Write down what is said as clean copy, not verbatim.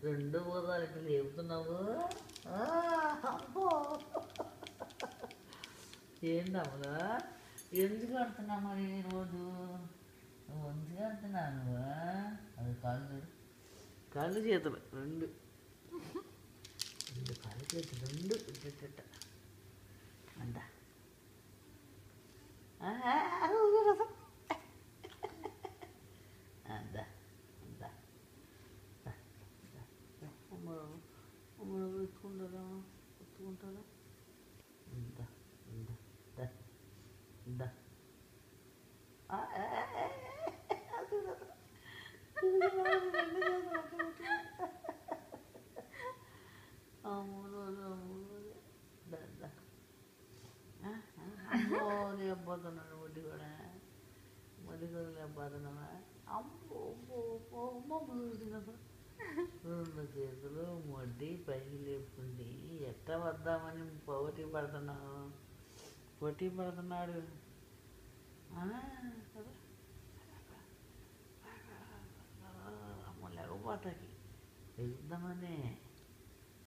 రెండు బోధాలు ఇట్లా లేపుతున్నావు. అబ్బో ఏందమ్మా ఎందుకు అంటున్నా మరి రోజు నువ్వు మంచిగా అంటున్నావు నువ్వు. అది కాళ్ళు చేతులు రెండు కాళ్ళు చేతులు రెండు ఇట్ట అంత అంత ఎత్తుకుంటారా ఎత్తుకుంటారా ఇంత ఇంత ఇంత అమ్మో లేకపోతున్నాడు వడ్డీ కూడా లేకపోతున్నావా. అమ్మో అమ్మో చూసిన రెండు చేతులు వడ్డీ పైకి లేపుకుంది. ఎట్లా వద్దామని పోటీ పడుతున్నావు. పోటీ పడుతున్నాడు. అమ్మ లేకపోతాకి వెళ్దామని